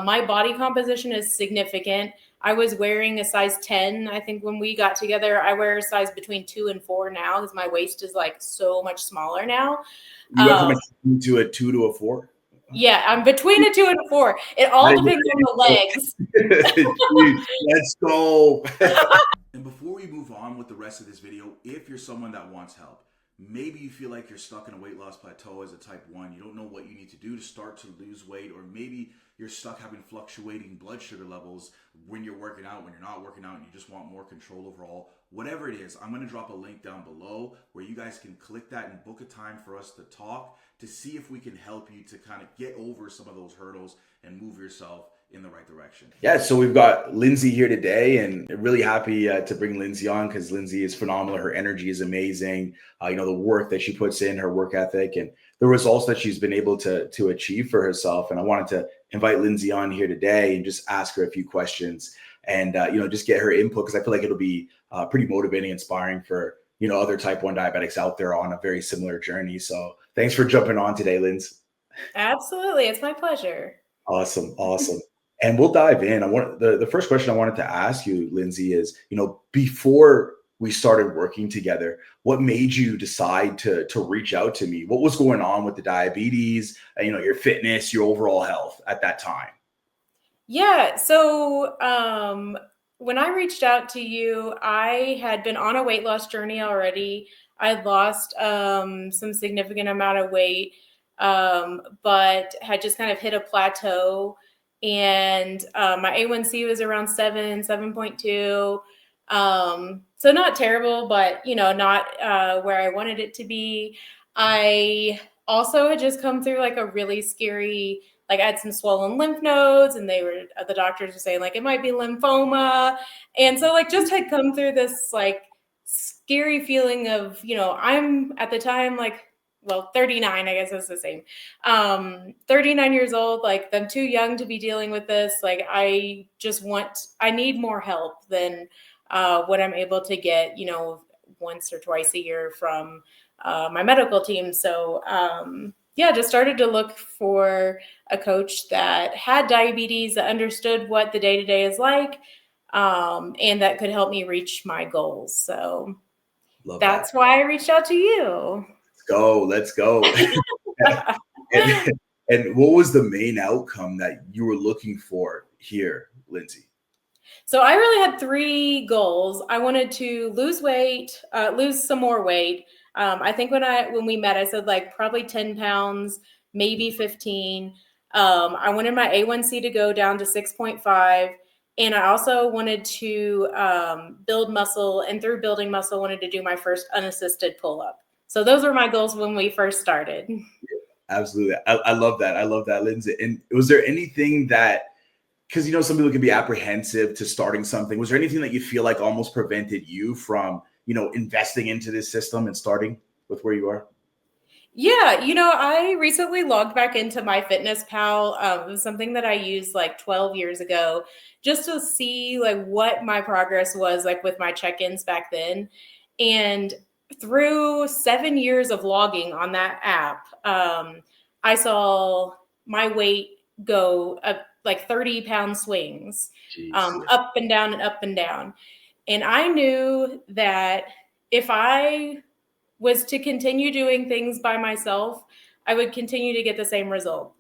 My body composition is significant. I was wearing a size 10. I think when we got together, I wear a size between 2 and 4 now because my waist is like so much smaller now. You went from a 2 to a 2 to a 4? Yeah, I'm between a 2 and a 4. It all depends on the legs. Dude, let's go. And before we move on with the rest of this video, if you're someone that wants help, maybe you feel like you're stuck in a weight loss plateau as a type 1, you don't know what you need to do to start to lose weight, or maybe you're stuck having fluctuating blood sugar levels when you're working out, when you're not working out, and you just want more control overall, whatever it is, I'm going to drop a link down below where you guys can click that and book a time for us to talk to see if we can help you to kind of get over some of those hurdles and move yourself in the right direction. Yeah, so we've got Lindsey here today, and really happy to bring Lindsey on because Lindsey is phenomenal. Her energy is amazing. The work that she puts in, her work ethic, and the results that she's been able to achieve for herself. And I wanted to invite Lindsey on here today and just ask her a few questions and just get her input, because I feel like it'll be pretty motivating, inspiring for other type 1 diabetics out there on a very similar journey. So thanks for jumping on today, Lindsey. Absolutely, it's my pleasure. Awesome. And we'll dive in. The first question I wanted to ask you, Lindsey, is, before we started working together, what made you decide to reach out to me? What was going on with the diabetes, your fitness, your overall health at that time? Yeah. So when I reached out to you, I had been on a weight loss journey already. I'd lost some significant amount of weight, but had just kind of hit a plateau. And my A1C was around 7.2. So not terrible, but not where I wanted it to be. I also had just come through like a really scary, like I had some swollen lymph nodes, and the doctors were saying like it might be lymphoma. And so like just had come through this like scary feeling of, I'm at the time like, well, 39, I guess it's the same. 39 years old, like I'm too young to be dealing with this. Like I need more help than what I'm able to get, once or twice a year from my medical team. So just started to look for a coach that had diabetes, that understood what the day-to-day is like, and that could help me reach my goals. So that's why I reached out to you. Let's go. And what was the main outcome that you were looking for here, Lindsey? So I really had 3 goals. I wanted to lose weight, lose some more weight. I think when we met, I said like probably 10 pounds, maybe 15. I wanted my A1C to go down to 6.5. And I also wanted to build muscle, and through building muscle, wanted to do my first unassisted pull-up. So those were my goals when we first started. Absolutely. I love that. I love that, Lindsey. And was there anything that, because, some people can be apprehensive to starting something. Was there anything that you feel like almost prevented you from, investing into this system and starting with where you are? Yeah, I recently logged back into MyFitnessPal. It was something that I used like 12 years ago just to see like what my progress was like with my check-ins back then. And through 7 years of logging on that app, I saw my weight go up like 30-pound swings, up and down and up and down. And I knew that if I was to continue doing things by myself, I would continue to get the same result.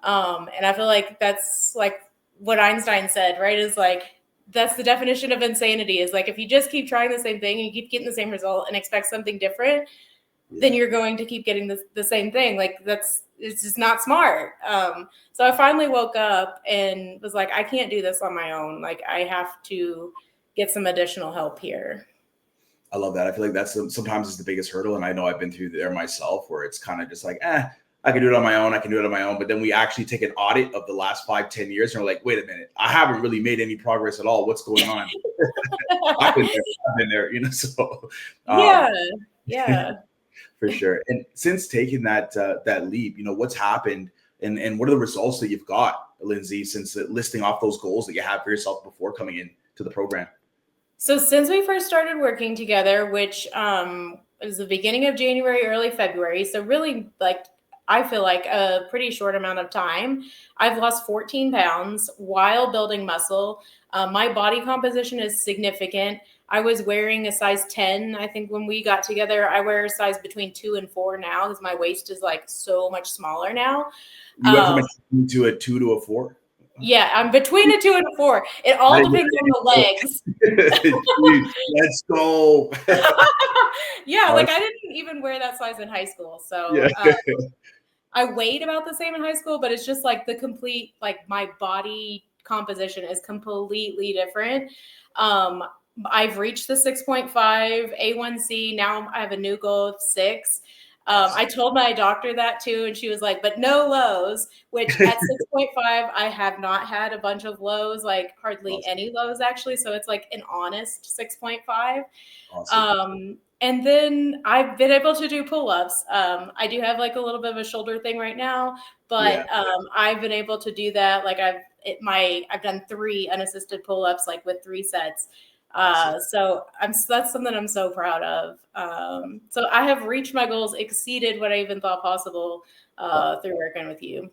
And I feel like that's like what Einstein said, right? Is like, that's the definition of insanity, is like, if you just keep trying the same thing and you keep getting the same result and expect something different, then you're going to keep getting the same thing. Like it's just not smart. So I finally woke up and was like, I can't do this on my own. Like I have to get some additional help here. I love that. I feel like that's sometimes is the biggest hurdle. And I know I've been through there myself, where it's kind of just like, I can do it on my own. But then we actually take an audit of the last 5-10 years and we're like, wait a minute, I haven't really made any progress at all. What's going on? I've been there, so. Yeah. For sure. And since taking that leap, what's happened and what are the results that you've got, Lindsey, since listing off those goals that you had for yourself before coming into the program? So since we first started working together, which was the beginning of January, early February, so really like I feel like a pretty short amount of time. I've lost 14 pounds while building muscle. My body composition is significant. I was wearing a size 10. I think when we got together, I wear a size between 2 and 4 now because my waist is like so much smaller now. You went from a 2 to a 4. Yeah, I'm between a 2 and a 4. It all depends on the legs. Dude, let's go. Yeah, like I didn't even wear that size in high school. So Yeah. I weighed about the same in high school, but it's just like the complete, like my body composition is completely different. Um, I've reached the 6.5 A1C. Now I have a new goal of 6. I told my doctor that too, and she was like, but no lows, which at 6.5, I have not had a bunch of lows, like hardly any lows actually. So it's like an honest 6.5. Awesome. And then I've been able to do pull-ups. I do have like a little bit of a shoulder thing right now, but I've been able to do that. Like I've done 3 unassisted pull-ups, like with 3 sets. So that's something I'm so proud of. So I have reached my goals, exceeded what I even thought possible through working with you.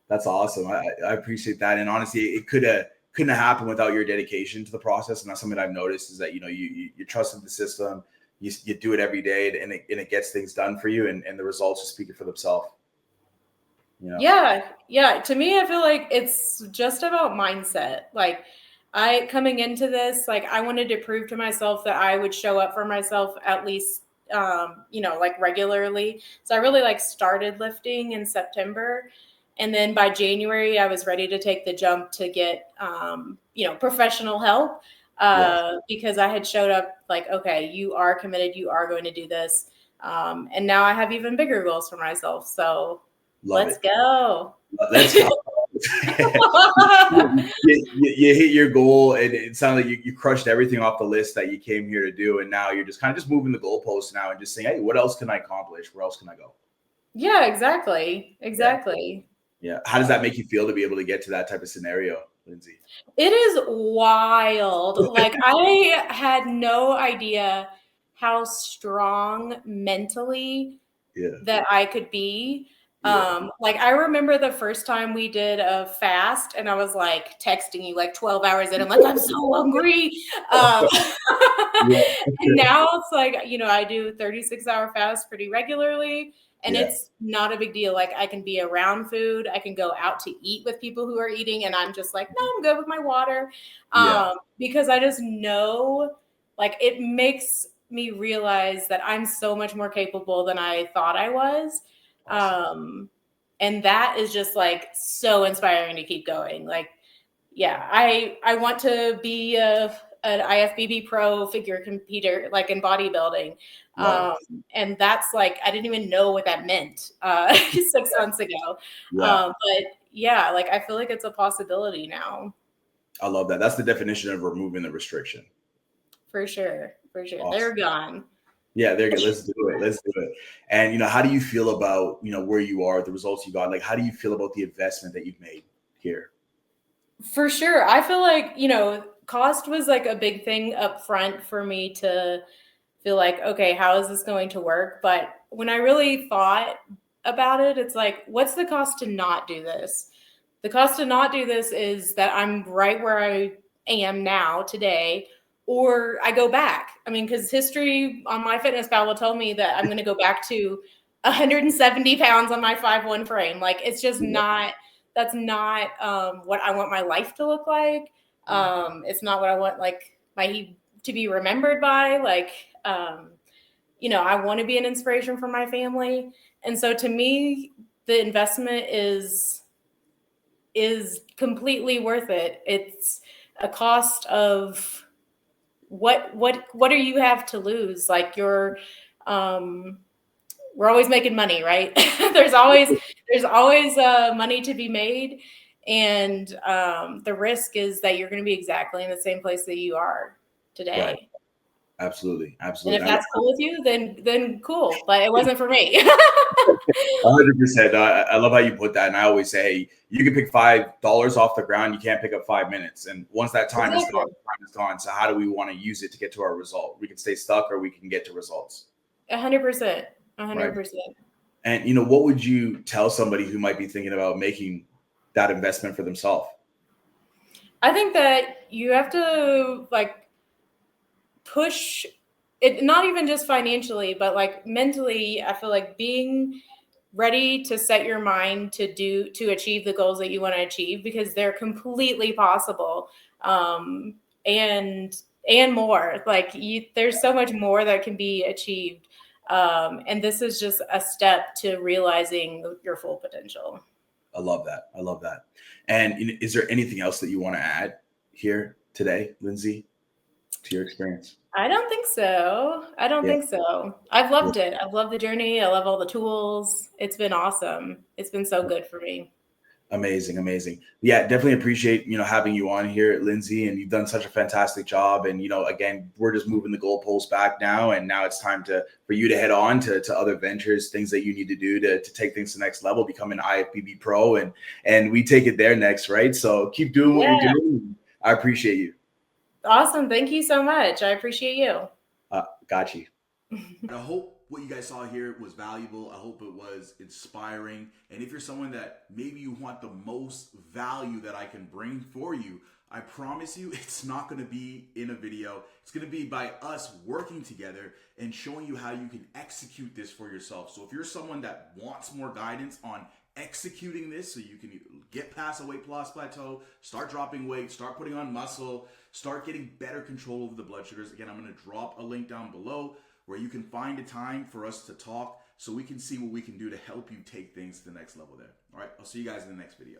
That's awesome. I appreciate that. And honestly, it couldn't have happened without your dedication to the process. And that's something I've noticed is that, you trusted the system, you do it every day, and it gets things done for you, and the results are speaking for themselves. Yeah. To me, I feel like it's just about mindset. Like coming into this, like I wanted to prove to myself that I would show up for myself at least, like regularly. So I really like started lifting in September. And then by January, I was ready to take the jump to get, professional help because I had showed up like, okay, you are committed. You are going to do this. And now I have even bigger goals for myself. So let's go. Let's go. you hit your goal, and it sounded like you crushed everything off the list that you came here to do. And now you're just kind of just moving the goalposts now and just saying, hey, what else can I accomplish? Where else can I go? Yeah, exactly. Yeah. How does that make you feel to be able to get to that type of scenario, Lindsey? It is wild. Like I had no idea how strong mentally that I could be. Like I remember the first time we did a fast and I was like texting you like 12 hours in. I'm like, I'm so hungry. And now it's like, I do 36-hour fast pretty regularly. And it's not a big deal. Like I can be around food. I can go out to eat with people who are eating. And I'm just like, no, I'm good with my water. Because I just know, like, it makes me realize that I'm so much more capable than I thought I was. And that is just like so inspiring to keep going. Like, yeah, I want to be an IFBB pro figure competitor, like in bodybuilding. And that's like, I didn't even know what that meant 6 months ago. But yeah, like, I feel like it's a possibility now. I love that. That's the definition of removing the restriction. For sure. Awesome. They're gone. Yeah, they're good. Let's do it. And, how do you feel about, where you are, the results you got? Like, how do you feel about the investment that you've made here? For sure. I feel like, cost was like a big thing up front for me to feel like, okay, how is this going to work? But when I really thought about it, it's like, what's the cost to not do this? The cost to not do this is that I'm right where I am now today, or I go back. I mean, because history on MyFitnessPal will tell me that I'm going to go back to 170 pounds on my 5'1" frame. Like, it's just not, that's not what I want my life to look like. It's not what I want, like, to be remembered by. Like, I want to be an inspiration for my family. And so to me, the investment is completely worth it. It's a cost of what do you have to lose? Like we're always making money, right? there's always money to be made. And the risk is that you're going to be exactly in the same place that you are today. Right. Absolutely. And if that's cool with you, then cool. But it wasn't for me. 100%. I love how you put that. And I always say, hey, you can pick $5 off the ground. You can't pick up 5 minutes. And once that time is gone, time is gone. So how do we want to use it to get to our result? We can stay stuck or we can get to results. 100%. 100%. And, what would you tell somebody who might be thinking about making that investment for themselves? I think that you have to like push it, not even just financially, but like mentally. I feel like being ready to set your mind to achieve the goals that you want to achieve, because they're completely possible. um and and more, like there's so much more that can be achieved, and this is just a step to realizing your full potential. I love that. I love that. And is there anything else that you want to add here today, Lindsey, to your experience? I don't think so. I don't Yeah. think so. I've Yeah. loved it. I've loved the journey. I love all the tools. It's been awesome. It's been so good for me. Amazing, amazing. Yeah, definitely appreciate having you on here, Lindsey, and you've done such a fantastic job. And again, we're just moving the goalposts back now, and now it's time for you to head on to other ventures, things that you need to do to take things to the next level, become an IFBB pro, and we take it there next, right? So keep doing what you're Yeah. doing. I appreciate you. Awesome. Thank you so much. I appreciate you. Got you. I hope what you guys saw here was valuable. I hope it was inspiring. And if you're someone that maybe you want the most value that I can bring for you, I promise you it's not going to be in a video. It's going to be by us working together and showing you how you can execute this for yourself. So if you're someone that wants more guidance on executing this so you can get past a weight loss plateau, start dropping weight, start putting on muscle, start getting better control over the blood sugars. Again, I'm going to drop a link down below where you can find a time for us to talk so we can see what we can do to help you take things to the next level there. All right, I'll see you guys in the next video.